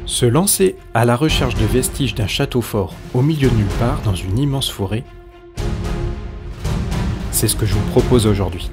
Se lancer à la recherche de vestiges d'un château fort au milieu de nulle part dans une immense forêt, c'est ce que je vous propose aujourd'hui.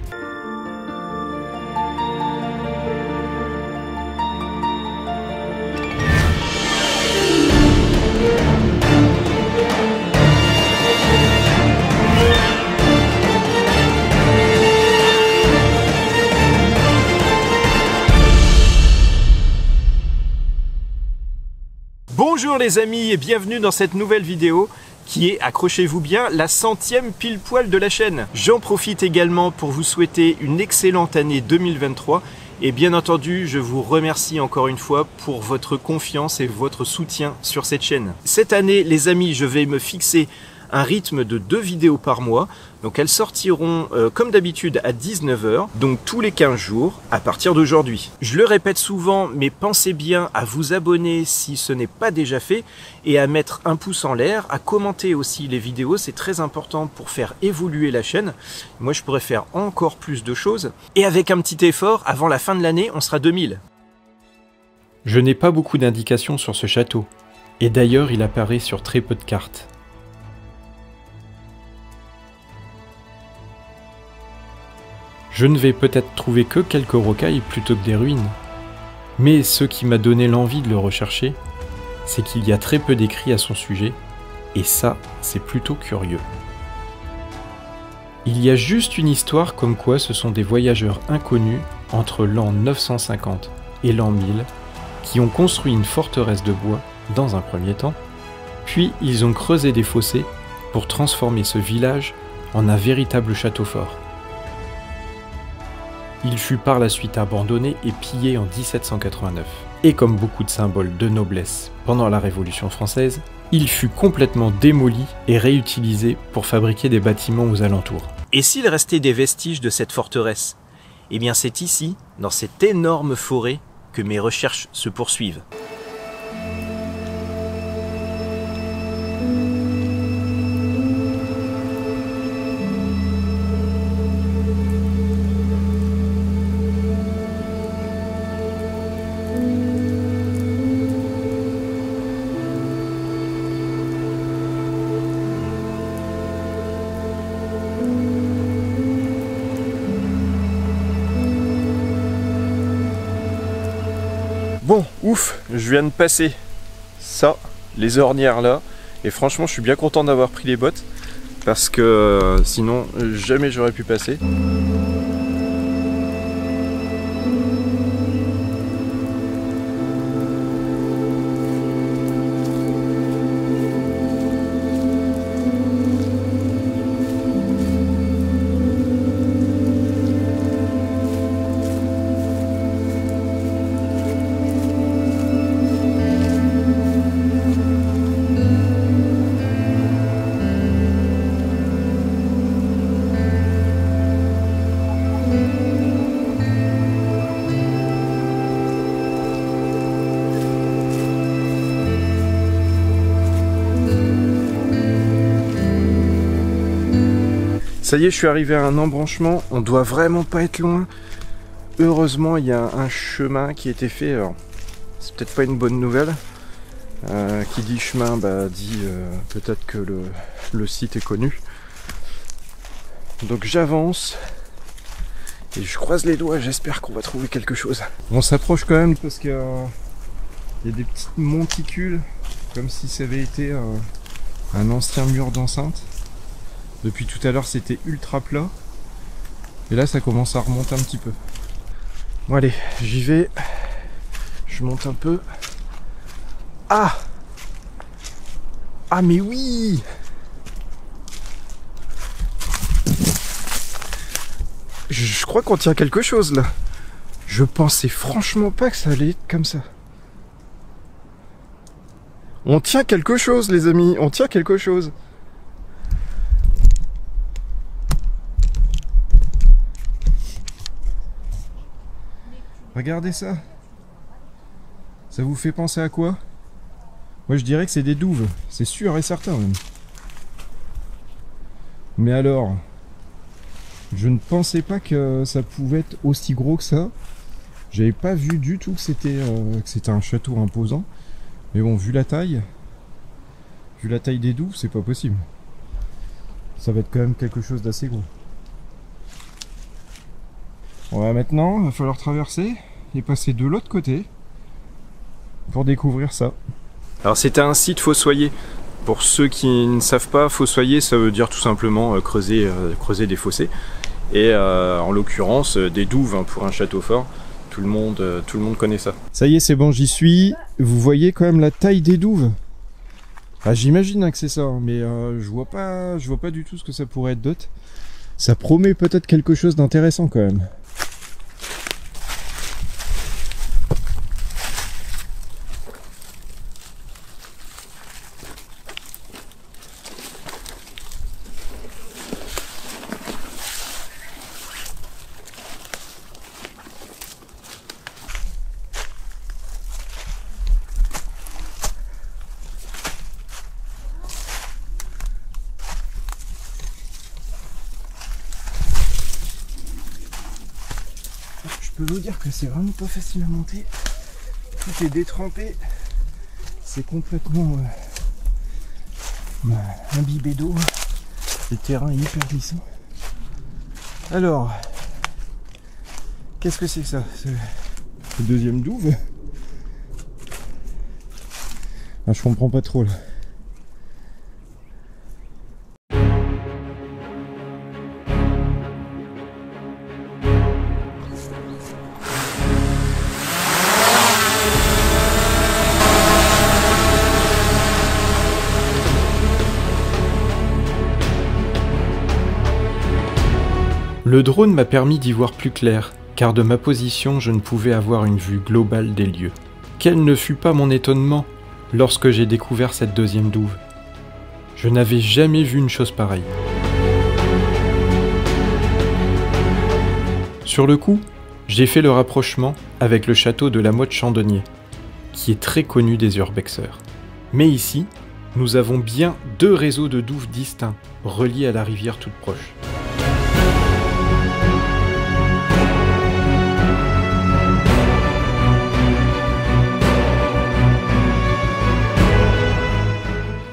Bonjour les amis et bienvenue dans cette nouvelle vidéo qui est, accrochez-vous bien, la 100e pile poil de la chaîne. J'en profite également pour vous souhaiter une excellente année 2023 et bien entendu je vous remercie encore une fois pour votre confiance et votre soutien sur cette chaîne. Cette année les amis, je vais me fixer un rythme de 2 vidéos par mois, donc elles sortiront comme d'habitude à 19 h, donc tous les 15 jours à partir d'aujourd'hui. Je le répète souvent, mais pensez bien à vous abonner si ce n'est pas déjà fait, et à mettre un pouce en l'air, à commenter aussi les vidéos, c'est très important pour faire évoluer la chaîne. Moi je pourrais faire encore plus de choses, et avec un petit effort, avant la fin de l'année, on sera 2000. Je n'ai pas beaucoup d'indications sur ce château, et d'ailleurs il apparaît sur très peu de cartes. Je ne vais peut-être trouver que quelques rocailles plutôt que des ruines. Mais ce qui m'a donné l'envie de le rechercher, c'est qu'il y a très peu d'écrits à son sujet, et ça, c'est plutôt curieux. Il y a juste une histoire comme quoi ce sont des voyageurs inconnus entre l'an 950 et l'an 1000 qui ont construit une forteresse de bois dans un premier temps, puis ils ont creusé des fossés pour transformer ce village en un véritable château fort. Il fut par la suite abandonné et pillé en 1789. Et comme beaucoup de symboles de noblesse pendant la Révolution française, il fut complètement démoli et réutilisé pour fabriquer des bâtiments aux alentours. Et s'il restait des vestiges de cette forteresse? Eh bien c'est ici, dans cette énorme forêt, que mes recherches se poursuivent. Bon, ouf, je viens de passer ça, les ornières là, et franchement je suis bien content d'avoir pris les bottes, parce que sinon jamais j'aurais pu passer. Ça y est, je suis arrivé à un embranchement, on doit vraiment pas être loin. Heureusement, il y a un chemin qui a été fait, alors c'est peut-être pas une bonne nouvelle. Qui dit chemin, dit peut-être que le site est connu. Donc j'avance, et je croise les doigts, j'espère qu'on va trouver quelque chose. On s'approche quand même parce qu'il y a des petites monticules, comme si ça avait été un ancien mur d'enceinte. Depuis tout à l'heure c'était ultra plat. Et là ça commence à remonter un petit peu. Bon allez, j'y vais. Je monte un peu. Ah! Ah mais oui! Je crois qu'on tient quelque chose là. Je pensais franchement pas que ça allait être comme ça. On tient quelque chose les amis, on tient quelque chose. Regardez ça. Ça vous fait penser à quoi? Moi je dirais que c'est des douves, c'est sûr et certain même. Mais alors, je ne pensais pas que ça pouvait être aussi gros que ça. J'avais pas vu du tout que c'était un château imposant. Mais bon, vu la taille des douves, c'est pas possible. Ça va être quand même quelque chose d'assez gros. Voilà, maintenant, il va falloir traverser et passer de l'autre côté pour découvrir ça. Alors c'était un site fossoyer. Pour ceux qui ne savent pas, fossoyer, ça veut dire tout simplement creuser des fossés. Et en l'occurrence, des douves hein, pour un château fort. Tout le monde connaît ça. Ça y est, c'est bon, j'y suis. Vous voyez quand même la taille des douves. Ah, j'imagine que c'est ça, mais je vois pas du tout ce que ça pourrait être d'autre. Ça promet peut-être quelque chose d'intéressant quand même. Je peux vous dire que c'est vraiment pas facile à monter. Tout est détrempé. C'est complètement imbibé d'eau. Le terrain est hyper glissant. Alors, qu'est-ce que c'est que ça? C'est le deuxième douve. Ah, je comprends pas trop là. Le drone m'a permis d'y voir plus clair, car de ma position je ne pouvais avoir une vue globale des lieux. Quel ne fut pas mon étonnement lorsque j'ai découvert cette deuxième douve. Je n'avais jamais vu une chose pareille. Sur le coup, j'ai fait le rapprochement avec le château de la Motte Chandonnier, qui est très connu des urbexeurs. Mais ici, nous avons bien deux réseaux de douves distincts, reliés à la rivière toute proche.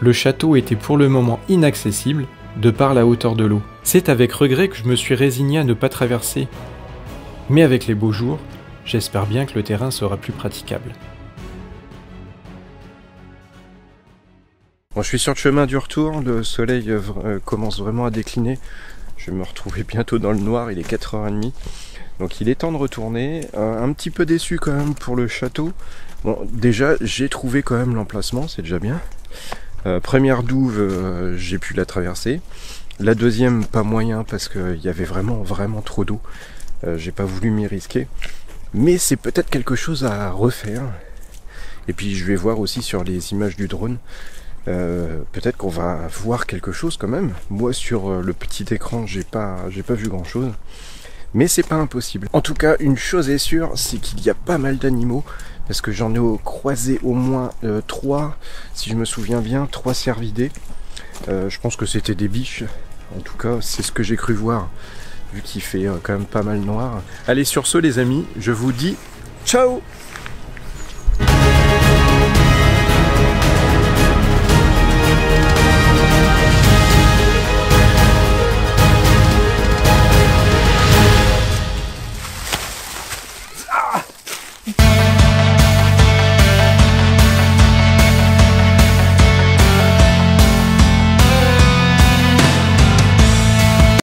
Le château était pour le moment inaccessible de par la hauteur de l'eau. C'est avec regret que je me suis résigné à ne pas traverser. Mais avec les beaux jours, j'espère bien que le terrain sera plus praticable. Bon, je suis sur le chemin du retour, le soleil commence vraiment à décliner. Je vais me retrouver bientôt dans le noir, il est 4h30. Donc il est temps de retourner. Un petit peu déçu quand même pour le château. Bon, déjà j'ai trouvé quand même l'emplacement, c'est déjà bien. Première douve, j'ai pu la traverser. La deuxième, pas moyen parce qu'il y avait vraiment trop d'eau. J'ai pas voulu m'y risquer. Mais c'est peut-être quelque chose à refaire. Et puis je vais voir aussi sur les images du drone. Peut-être qu'on va voir quelque chose quand même. Moi sur le petit écran, j'ai pas vu grand chose. Mais c'est pas impossible. En tout cas, une chose est sûre, c'est qu'il y a pas mal d'animaux. Parce que j'en ai croisé au moins 3, si je me souviens bien, 3 cervidés. Je pense que c'était des biches. En tout cas, c'est ce que j'ai cru voir, vu qu'il fait quand même pas mal noir. Allez, sur ce les amis, je vous dis ciao!